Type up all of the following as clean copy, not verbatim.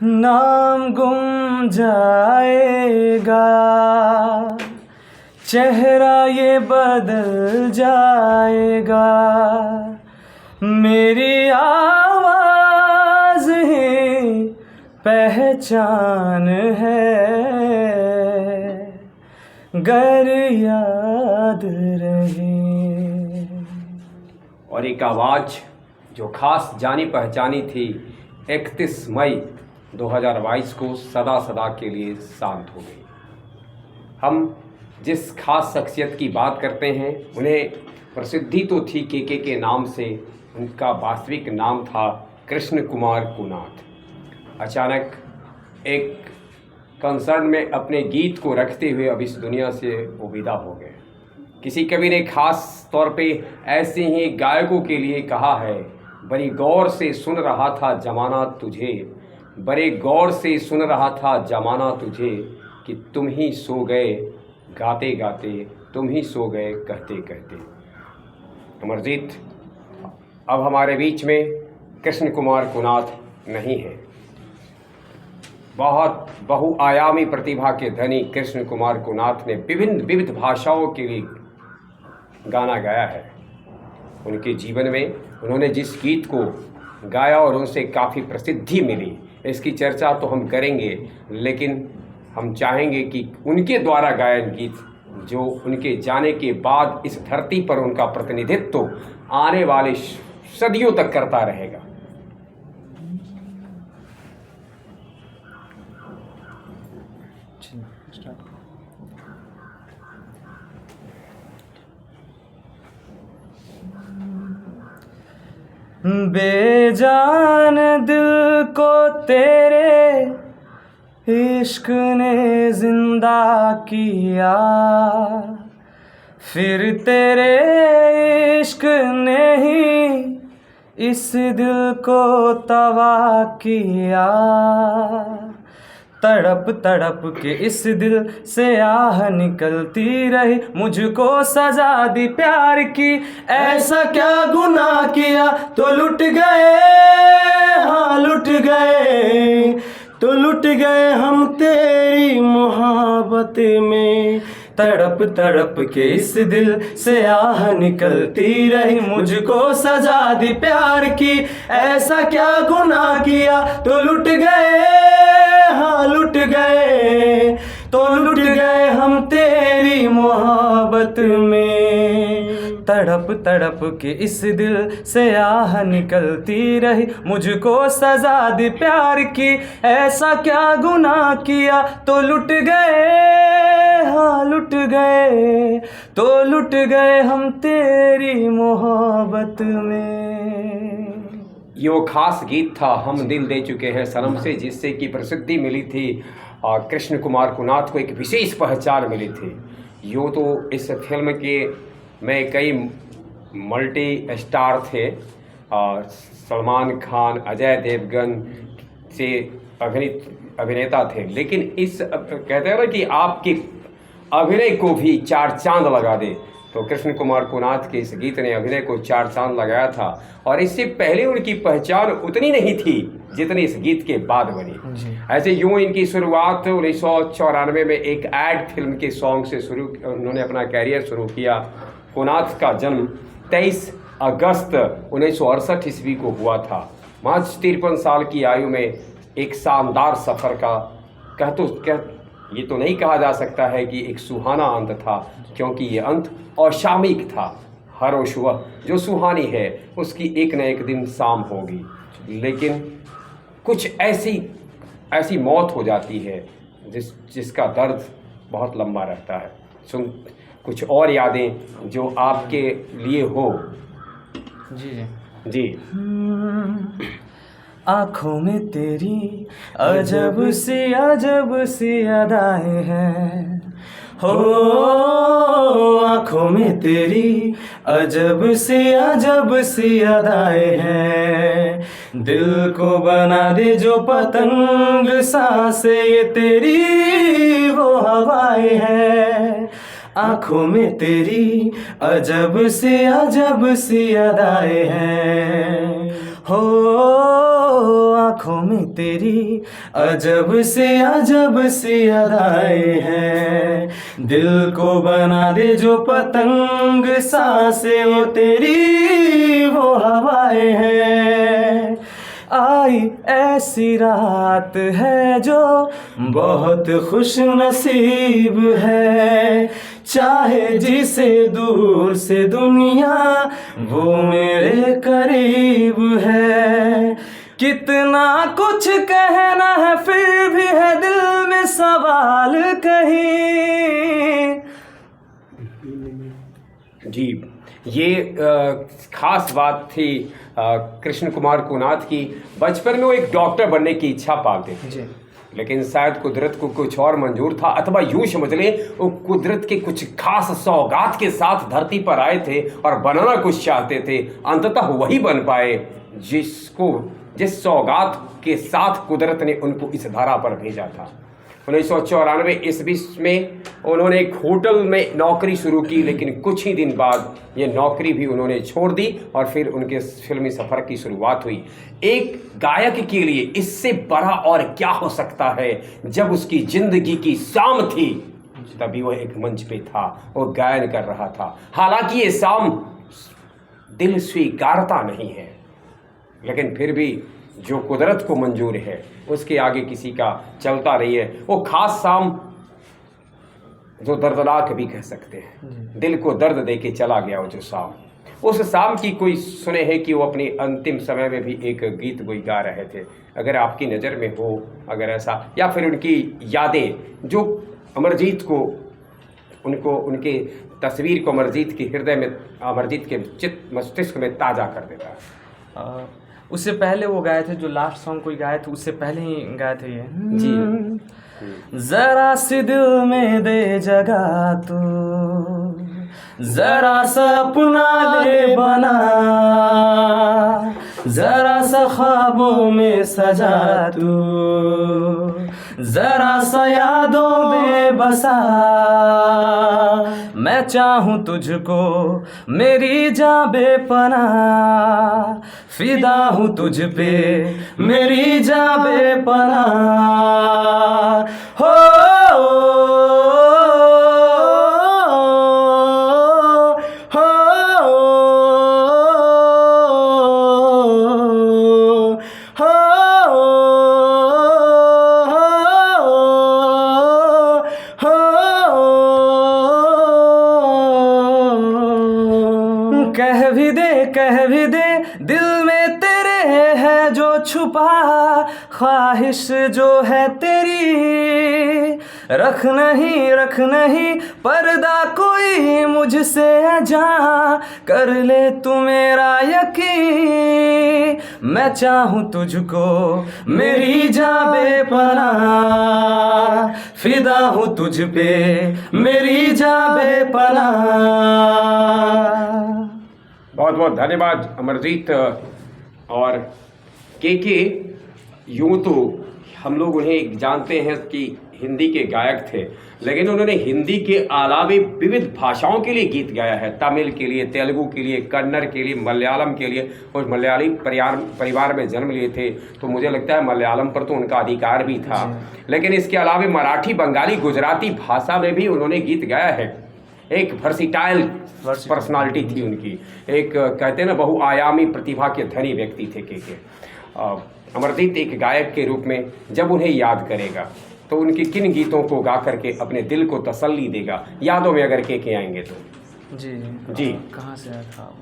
नाम गुम जाएगा, चेहरा ये बदल जाएगा, मेरी आवाज़ ही पहचान है, गर याद रहे। और एक आवाज़ जो खास जानी पहचानी थी 31 मई 2022 को सदा सदा के लिए शांत हो गई। हम जिस खास शख्सियत की बात करते हैं उन्हें प्रसिद्धि तो थी के नाम से, उनका वास्तविक नाम था कृष्ण कुमार कुनाथ। अचानक एक कंसर्ट में अपने गीत को रखते हुए अब इस दुनिया से वो विदा हो गए। किसी कवि ने खास तौर पे ऐसे ही गायकों के लिए कहा है, बड़ी गौर से सुन रहा था जमाना तुझे, बड़े गौर से सुन रहा था जमाना तुझे, कि तुम ही सो गए गाते गाते, तुम ही सो गए कहते कहते। अमरजीत अब हमारे बीच में कृष्ण कुमार कुनाथ नहीं है। बहुत बहुआयामी प्रतिभा के धनी कृष्ण कुमार कुनाथ ने विविध भाषाओं के लिए गाना गाया है। उनके जीवन में उन्होंने जिस गीत को गाया और उनसे काफ़ी प्रसिद्धि मिली, इसकी चर्चा तो हम करेंगे, लेकिन हम चाहेंगे कि उनके द्वारा गायन गीत जो उनके जाने के बाद इस धरती पर उनका प्रतिनिधित्व आने वाले सदियों तक करता रहेगा। बेजान दिल को तेरे इश्क ने जिंदा किया, फिर तेरे इश्क ने ही इस दिल को तबाह किया। तड़प तड़प के इस दिल से आह निकलती रही, मुझको सजा दी प्यार की, ऐसा क्या गुनाह किया तो लुट गए, हाँ लुट गए, तो लुट गए हम तेरी मोहब्बत में। तड़प तड़प के इस दिल से आह निकलती रही, मुझको सजा दी प्यार की, ऐसा क्या गुनाह किया तो लुट गए, हाँ लुट गए, तो लुट गए हम तेरी मोहब्बत में। तड़प तड़प के इस दिल से आह निकलती रही, मुझको सजा दी प्यार की, ऐसा क्या गुनाह किया तो लुट गए, हाँ लुट गए, तो लुट गए हम तेरी मोहब्बत में। ये वो खास गीत था हम दिल दे चुके हैं सनम से, जिससे कि प्रसिद्धि मिली थी और कृष्ण कुमार कुनाथ को एक विशेष पहचान मिली थी। यूँ तो इस फिल्म के में कई मल्टी स्टार थे, सलमान खान, अजय देवगन से अभिनेता थे, लेकिन इस कहते हैं ना कि आपके अभिनय को भी चार चांद लगा दे, तो कृष्ण कुमार कुनाथ के इस गीत ने अभिनय को चार चांद लगाया था। और इससे पहले उनकी पहचान उतनी नहीं थी जितनी इस गीत के बाद बनी। ऐसे यूं इनकी शुरुआत 1994 में एक एड फिल्म के सॉन्ग से उन्होंने अपना कैरियर शुरू किया। कुनाथ का जन्म 23 अगस्त 1968 ईस्वी को हुआ था। महज 53 साल की आयु में एक शानदार सफ़र का ये तो नहीं कहा जा सकता है कि एक सुहाना अंत था, क्योंकि ये अंत अशामिक था। हर रोज सुबह जो सुहानी है उसकी एक न एक दिन शाम होगी, लेकिन कुछ ऐसी मौत हो जाती है जिसका दर्द बहुत लंबा रहता है। सुन कुछ और यादें जो आपके लिए हो। जी जी। आँखों में तेरी अजब सी अदाएं हैं, हो आँखों में तेरी अजब सी अदाएं हैं, दिल को बना दे जो पतंग सांसें ये तेरी वो हवाएं हैं। आँखों में तेरी अजब सी अदाएं हैं, हो आँखों में तेरी अजब सी अदाएं हैं, दिल को बना दे जो पतंग, सांसें वो तेरी वो हवाएं हैं। आई ऐसी रात है जो बहुत खुश नसीब है, चाहे जिसे दूर से दुनिया वो मेरे करीब है। कितना कुछ कहना है फिर भी है दिल में सवाल कहीं। जी, ये खास बात थी कृष्ण कुमार कुनाथ की। बचपन में वो एक डॉक्टर बनने की इच्छा पालते थे जी। लेकिन शायद कुदरत को कुछ और मंजूर था, अथवा यूं समझ ले वो कुदरत के कुछ खास सौगात के साथ धरती पर आए थे और बनाना कुछ चाहते थे। अंततः वही बन पाए जिस सौगात के साथ कुदरत ने उनको इस धारा पर भेजा था। 1994 ईस्वी में उन्होंने एक होटल में नौकरी शुरू की, लेकिन कुछ ही दिन बाद ये नौकरी भी उन्होंने छोड़ दी और फिर उनके फिल्मी सफ़र की शुरुआत हुई। एक गायक के लिए इससे बड़ा और क्या हो सकता है। जब उसकी ज़िंदगी की शाम थी तभी वह एक मंच पे था, वो गायन कर रहा था। हालांकि ये शाम दिल स्वीकारता नहीं है, लेकिन फिर भी जो कुदरत को मंजूर है उसके आगे किसी का चलता रही है। वो खास शाम जो दर्दनाक भी कह सकते हैं, दिल को दर्द दे के चला गया वो जो शाम। उस शाम की कोई सुने है कि वो अपने अंतिम समय में भी एक गीत कोई गा रहे थे। अगर आपकी नज़र में हो अगर ऐसा, या फिर उनकी यादें जो अमरजीत को उनके तस्वीर को अमरजीत के हृदय में, अमरजीत के चित्त मस्तिष्क में ताज़ा कर देता है। उससे पहले वो गाए थे जो लास्ट सॉन्ग कोई गाए थे, उससे पहले ही गाए थे ये। जी। जरा सी दिल में दे जगह तू, जरा सा अपना ले बना, जरा सा ख्वाबों में सजा तू, जरा सा यादों में बसा। मैं चाहूँ तुझको मेरी जान बेपनाह, फिदा हूँ तुझ पे मेरी जान बेपनाह। हो कह भी दे दिल में तेरे है जो छुपा ख्वाहिश जो है तेरी, रख नहीं पर्दा कोई मुझसे जा, कर ले तू मेरा यकीन। मैं चाहूँ तुझको मेरी जान बेपनाह, फिदा हूँ तुझ पे मेरी जान बेपनाह। बहुत बहुत धन्यवाद अमरजीत। और के यूँ तो हम लोग उन्हें जानते हैं कि हिंदी के गायक थे, लेकिन उन्होंने हिंदी के अलावे विविध भाषाओं के लिए गीत गाया है। तमिल के लिए, तेलुगु के लिए, कन्नड़ के लिए, मलयालम के लिए, और मलयाली परिवार में जन्म लिए थे, तो मुझे लगता है मलयालम पर तो उनका अधिकार भी था। लेकिन इसके अलावे मराठी, बंगाली, गुजराती भाषा में भी उन्होंने गीत गाया है। एक वर्सिटाइल पर्सनालिटी थी उनकी, एक कहते हैं ना बहुआयामी प्रतिभा के धनी व्यक्ति थे के। अमरजीत एक गायक के रूप में जब उन्हें याद करेगा तो उनके किन गीतों को गा करके अपने दिल को तसल्ली देगा, यादों में अगर के आएंगे तो। जी कहाँ से आया था?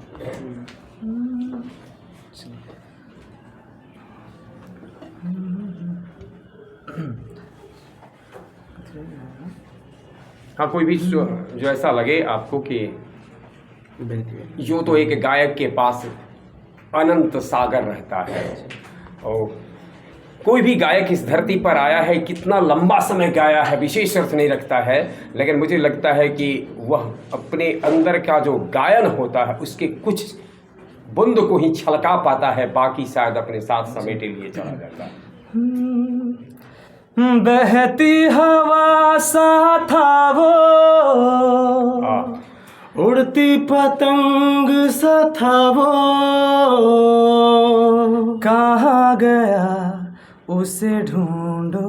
हाँ, कोई भी जो ऐसा लगे आपको कि यूँ तो एक गायक के पास अनंत सागर रहता है, और कोई भी गायक इस धरती पर आया है, कितना लंबा समय गाया है विशेष अर्थ नहीं रखता है, लेकिन मुझे लगता है कि वह अपने अंदर का जो गायन होता है उसके कुछ बूंद को ही छलका पाता है, बाकी शायद अपने साथ समेटे लिए चला जाता है। बहती हवा सा था वो, उड़ती पतंग सा था वो, कहाँ गया उसे ढूंढो।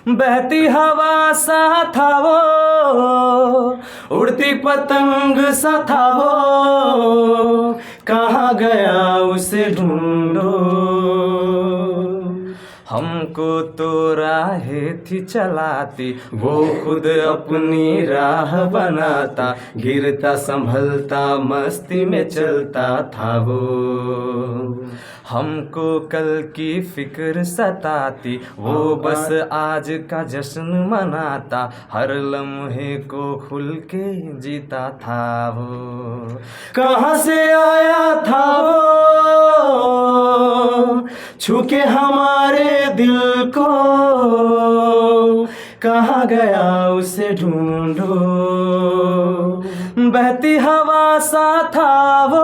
बहती हवा सा था वो, उड़ती पतंग सा था वो, कहाँ गया उसे ढूंढो। हमको तो राहें थी चलाती, वो खुद अपनी राह बनाता, गिरता संभलता मस्ती में चलता था वो। हमको कल की फिक्र सताती, वो बस आज का जश्न मनाता, हर लम्हे को खुल के जीता था वो। कहाँ से आया था वो, छूके हमारे दिल को, कहाँ गया उसे ढूंढो। बहती हवा सा था वो,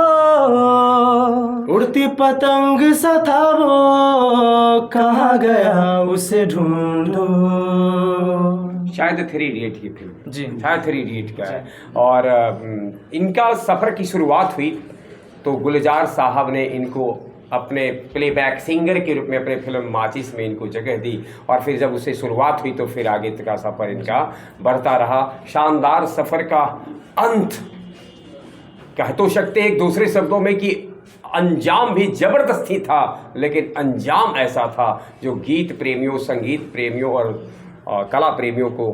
उड़ती पतंग सा था वो, कहाँ गया उसे ढूंढो। शायद 3 इडियट की फिल्म जी शायद 3 इडियट का है। और इनका सफ़र की शुरुआत हुई तो गुलजार साहब ने इनको अपने प्लेबैक सिंगर के रूप में अपने फिल्म माचिस में इनको जगह दी, और फिर जब उससे शुरुआत हुई तो फिर आगे का सफ़र इनका बढ़ता रहा। शानदार सफ़र का अंत कह तो सकते हैं एक दूसरे शब्दों में कि अंजाम भी ज़बरदस्ती था, लेकिन अंजाम ऐसा था जो गीत प्रेमियों, संगीत प्रेमियों और कला प्रेमियों को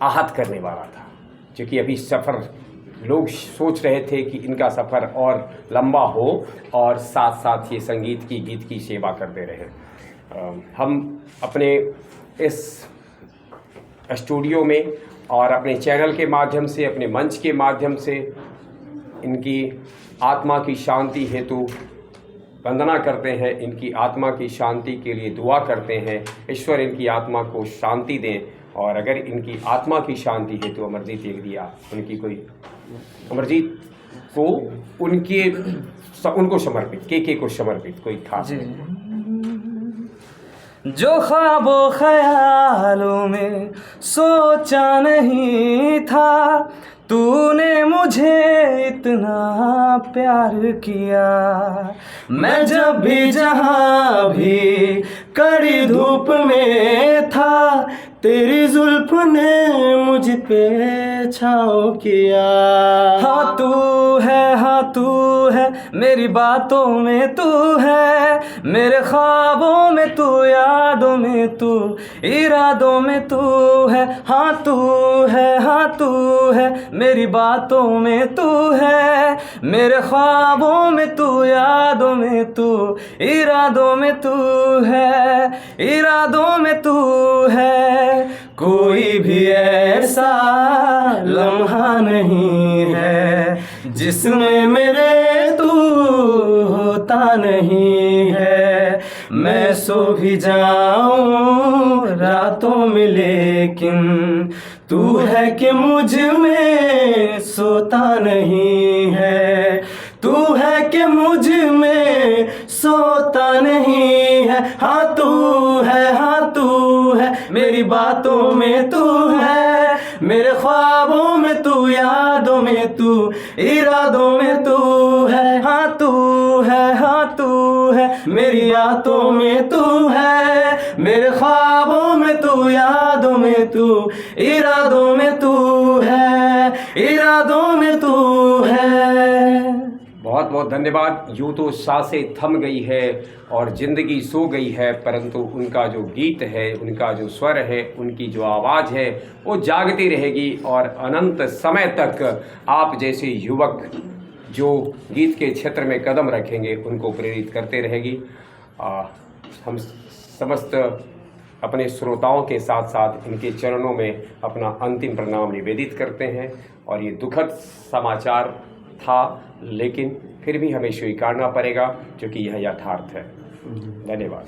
आहत करने वाला था। क्योंकि अभी सफ़र लोग सोच रहे थे कि इनका सफ़र और लंबा हो और साथ साथ ये संगीत की, गीत की सेवा करते रहे। हम अपने इस स्टूडियो में और अपने चैनल के माध्यम से, अपने मंच के माध्यम से इनकी आत्मा की शांति हेतु वंदना करते हैं, इनकी आत्मा की शांति के लिए दुआ करते हैं। ईश्वर इनकी आत्मा को शांति दें, और अगर इनकी आत्मा की शांति हेतु अमरजीत एक दिया उनकी कोई अमरजीत को उनको समर्पित, के को समर्पित कोई खास जो ख्वाबों ख्यालों में सोचा नहीं था, तूने मुझे इतना प्यार किया। मैं जब भी जहाँ भी कड़ी धूप में था, तेरी जुल्फ ने मुझ पे छाँव किया। हाँ तू है मेरी बातों में तू है, मेरे ख्वाबों में तू, यादों में तू, इरादों में तू है। हाँ तू है मेरी बातों में तू है, मेरे ख्वाबों में तू, यादों में तू, इरादों में तू है, इरादों में तू है। कोई भी ऐसा लम्हा नहीं है जिसमें मेरे तू होता नहीं है। मैं सो भी जाऊं रातों में, लेकिन तू है कि मुझ में सोता नहीं है। तू है कि मुझ में सोता नहीं है। हाँ तू है मेरी बातों में तू है, मेरे ख्वाबों में तू, यादों में तू, इरादों में तू है। हाँ तू है मेरी यादों में तू है, मेरे ख्वाबों में तू, यादों में तू, इरादों में तू है, इरादों में तू है। बहुत बहुत धन्यवाद। यूँ तो सांसें थम गई है और ज़िंदगी सो गई है, परंतु उनका जो गीत है, उनका जो स्वर है, उनकी जो आवाज़ है वो जागती रहेगी और अनंत समय तक आप जैसे युवक जो गीत के क्षेत्र में कदम रखेंगे उनको प्रेरित करते रहेगी। हम समस्त अपने श्रोताओं के साथ साथ इनके चरणों में अपना अंतिम प्रणाम निवेदित करते हैं। और ये दुखद समाचार था, लेकिन फिर भी हमें स्वीकारना पड़ेगा क्योंकि यह यथार्थ है। धन्यवाद।